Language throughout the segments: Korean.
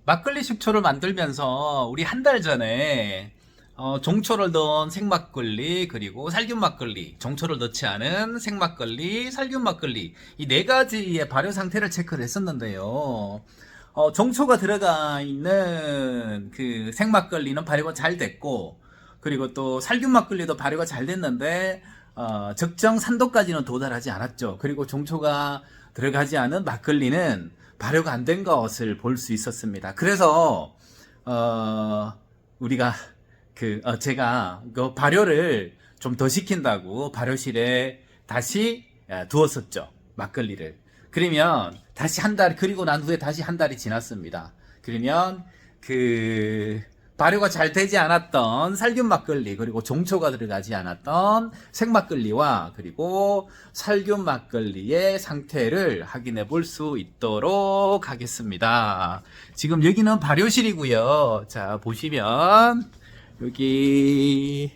막걸리 식초를 만들면서 우리 한 달 전에 종초를 넣은 생막걸리 그리고 살균 막걸리, 종초를 넣지 않은 생막걸리, 살균 막걸리 이 네 가지의 발효 상태를 체크를 했었는데요. 종초가 들어가 있는 그 생막걸리는 발효가 잘 됐고, 그리고 또 살균 막걸리도 발효가 잘 됐는데 적정 산도까지는 도달하지 않았죠. 그리고 종초가 들어가지 않은 막걸리는 발효가 안 된 것을 볼 수 있었습니다. 그래서 우리가 제가 그 발효를 좀 더 시킨다고 발효실에 다시 두었었죠. 막걸리를. 그러면 다시 한 달, 그리고 난 후에 다시 한 달이 지났습니다. 그러면 그 발효가 잘 되지 않았던 살균 막걸리, 그리고 종초가 들어가지 않았던 생막걸리와 그리고 살균 막걸리의 상태를 확인해 볼 수 있도록 하겠습니다. 지금 여기는 발효실이고요. 자, 보시면 여기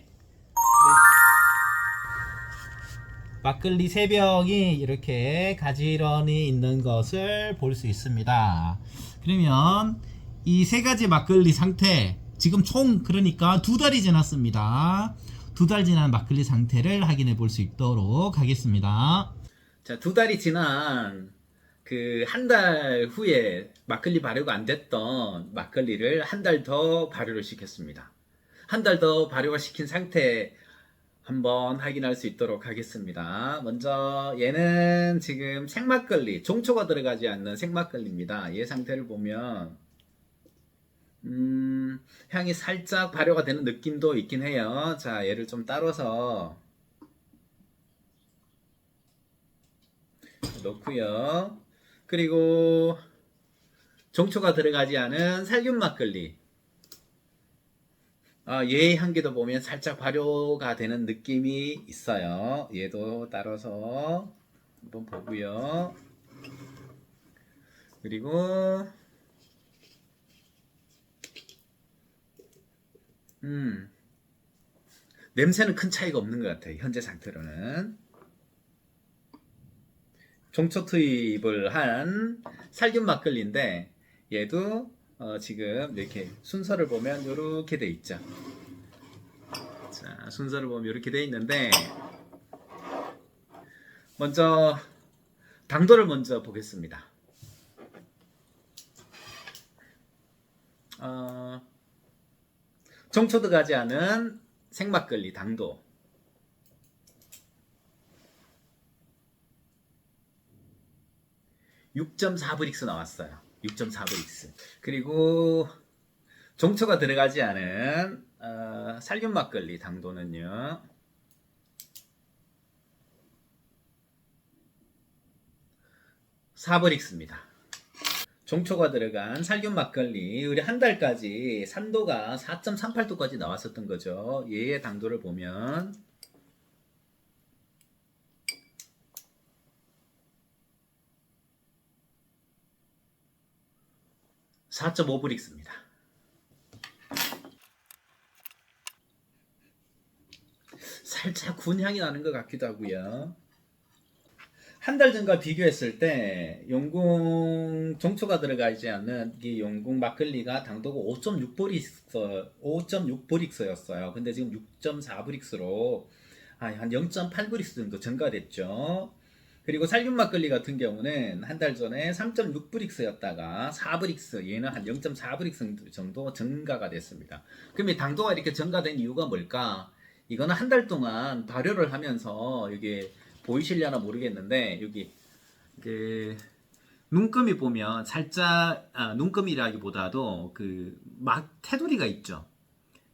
막걸리 3병이 이렇게 가지런히 있는 것을 볼 수 있습니다. 그러면 이 세 가지 막걸리 상태, 지금 총 그러니까 2달이 지났습니다. 2달 지난 막걸리 상태를 확인해 볼 수 있도록 하겠습니다. 자, 2달이 지난 그 한 달 후에 막걸리 발효가 안 됐던 막걸리를 한 달 더 발효를 시켰습니다. 한 달 더 발효가 시킨 상태 한번 확인할 수 있도록 하겠습니다. 먼저 얘는 지금 생막걸리, 종초가 들어가지 않는 생막걸리입니다. 얘 상태를 보면 향이 살짝 발효가 되는 느낌도 있긴 해요. 자, 얘를 좀 따라서 넣고요. 그리고 종초가 들어가지 않은 살균 막걸리, 얘의 향기도 보면 살짝 발효가 되는 느낌이 있어요. 얘도 따라서 한번 보고요. 그리고 냄새는 큰 차이가 없는 것 같아요. 현재 상태로는. 종초 투입을 한 살균 막걸리인데 얘도 지금 이렇게 순서를 보면 이렇게 돼 있죠. 자, 순서를 보면 이렇게 돼 있는데 먼저 당도를 먼저 보겠습니다. 종초 들어가지 않은 생막걸리 당도 6.4브릭스 나왔어요. 6.4브릭스. 그리고 종초가 들어가지 않은 살균 막걸리 당도는요. 4브릭스입니다. 종초가 들어간 살균 막걸리 우리 한 달까지 산도가 4.38도까지 나왔었던 거죠. 얘의 당도를 보면 4.5브릭스입니다. 살짝 군 향이 나는 것 같기도 하고요. 한 달 전과 비교했을 때 용궁 종초가 들어가지 않는 이 용궁 막걸리가 당도가 5.6브릭스였어요. 근데 지금 6.4브릭스로 한 0.8브릭스 정도 증가됐죠. 그리고 살균 막걸리 같은 경우는 한 달 전에 3.6브릭스였다가 4브릭스, 얘는 한 0.4브릭스 정도 증가가 됐습니다. 그럼 이 당도가 이렇게 증가된 이유가 뭘까? 이거는 한 달 동안 발효를 하면서 이게 보이시려나 모르겠는데 여기 그 눈금이 보면 살짝 눈금이라기보다도 그 막 테두리가 있죠.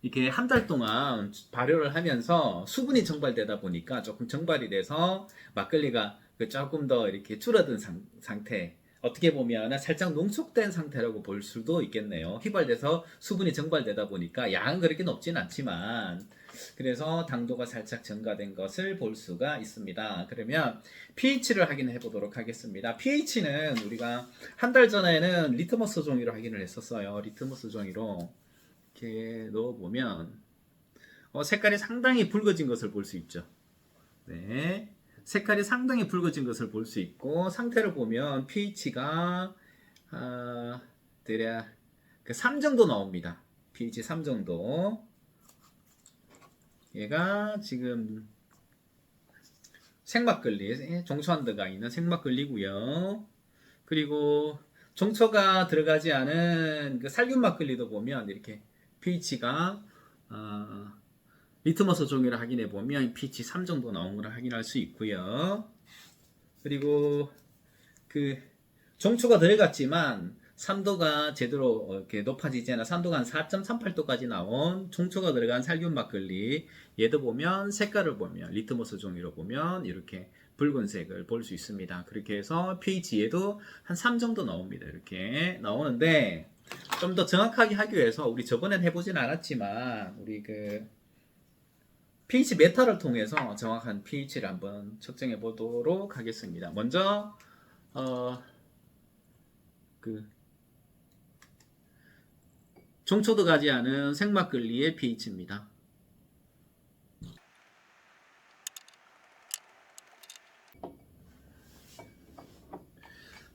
이렇게 한 달 동안 발효를 하면서 수분이 증발되다 보니까 조금 증발이 돼서 막걸리가 조금 더 이렇게 줄어든 상태. 어떻게 보면 살짝 농축된 상태라고 볼 수도 있겠네요. 휘발돼서 수분이 증발되다 보니까 양은 그렇게 높진 않지만 그래서 당도가 살짝 증가된 것을 볼 수가 있습니다. 그러면 pH를 확인해 보도록 하겠습니다. pH는 우리가 한 달 전에는 리트머스 종이로 확인을 했었어요. 리트머스 종이로 이렇게 넣어보면 색깔이 상당히 붉어진 것을 볼 수 있죠. 네, 색깔이 상당히 붉어진 것을 볼 수 있고 상태를 보면 pH가 대략 3 정도 나옵니다. pH 3 정도. 얘가 지금 생막걸리, 종초안 들어가 있는 생막걸리고요. 그리고 종초가 들어가지 않은 그 살균 막걸리도 보면 이렇게 pH가 리트머스 종이를 확인해 보면 pH 3 정도 나온 걸 확인할 수 있고요. 그리고 그 종초가 들어갔지만 산도가 제대로 이렇게 높아지지 않아 산도가 한 4.38도까지 나온 종초가 들어간 살균 막걸리, 얘도 보면 색깔을 보면 리트머스 종이로 보면 이렇게 붉은색을 볼 수 있습니다. 그렇게 해서 pH 얘도 한 3 정도 나옵니다. 이렇게 나오는데 좀 더 정확하게 하기 위해서 우리 저번엔 해보진 않았지만 우리 그 pH 메타를 통해서 정확한 pH를 한번 측정해 보도록 하겠습니다. 먼저 그 종초 들어가지 않은 생막걸리의 pH입니다.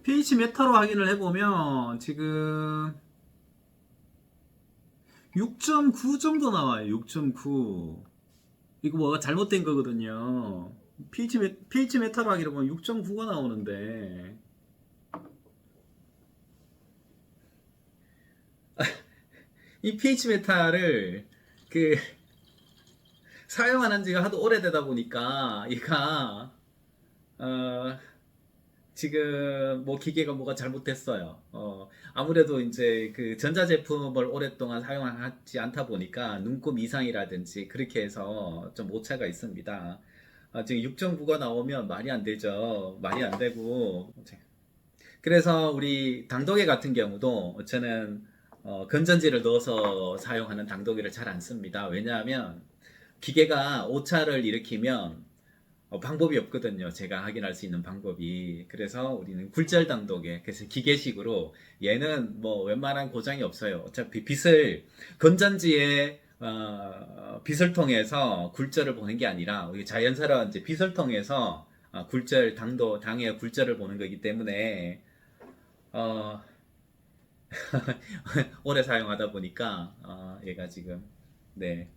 pH 메타로 확인을 해보면 지금 6.9 정도 나와요. 6.9. 이거 뭐가 잘못된 거거든요. pH 메타로 확인해 보면 6.9가 나오는데 이 pH 메타를 그 사용하는 지가 하도 오래되다 보니까 얘가 지금 뭐 기계가 뭐가 잘못됐어요. 아무래도 이제 그 전자제품을 오랫동안 사용하지 않다 보니까 눈곱 이상이라든지 그렇게 해서 좀 오차가 있습니다. 지금 6.9가 나오면 말이 안 되죠. 말이 안 되고. 그래서 우리 당도계 같은 경우도 저는 건전지를 넣어서 사용하는 당도계를 잘 안 씁니다. 왜냐하면 기계가 오차를 일으키면 방법이 없거든요. 제가 확인할 수 있는 방법이. 그래서 우리는 굴절 당도계, 그래서 기계식으로 얘는 뭐 웬만한 고장이 없어요. 어차피 빛을 건전지에 빛을 통해서 굴절을 보는 게 아니라 우리 자연스러운 이제 빛을 통해서 굴절 당의 굴절을 보는 거기 때문에 오래 사용하다 보니까 얘가 지금 네.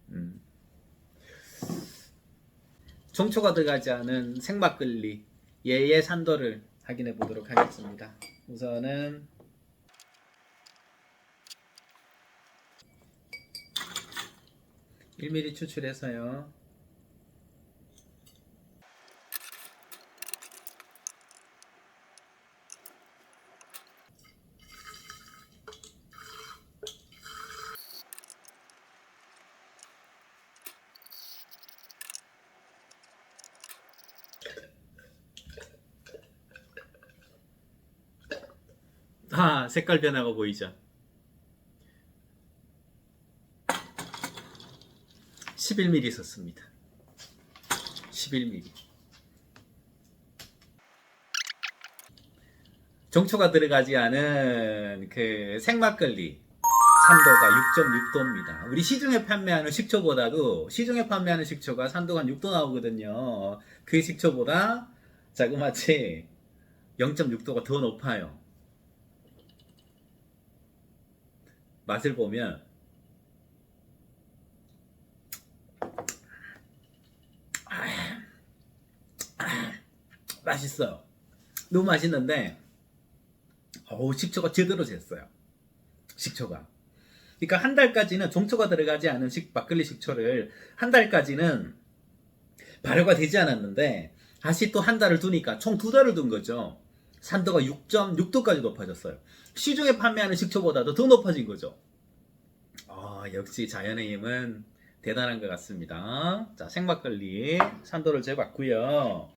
종초가 들어가지 않은 생막걸리 얘의 산도를 확인해 보도록 하겠습니다. 우선은 1mm 추출해서요. 색깔 변화가 보이죠? 11mm 썼습니다. 11mm. 종초가 들어가지 않은 그 생막걸리 산도가 6.6도입니다. 우리 시중에 판매하는 식초보다도 시중에 판매하는 식초가 산도가 한 6도 나오거든요. 그 식초보다 자그마치 0.6도가 더 높아요. 맛을 보면 맛있어요. 너무 맛있는데 식초가 제대로 쟀어요. 식초가. 그러니까 한 달까지는 종초가 들어가지 않은 막걸리 식초를 한 달까지는 발효가 되지 않았는데 다시 또 한 달을 두니까 총 2달을 둔 거죠. 산도가 6.6도까지 높아졌어요. 시중에 판매하는 식초보다도 더 높아진 거죠. 역시 자연의 힘은 대단한 것 같습니다. 자, 생막걸리 산도를 재봤고요.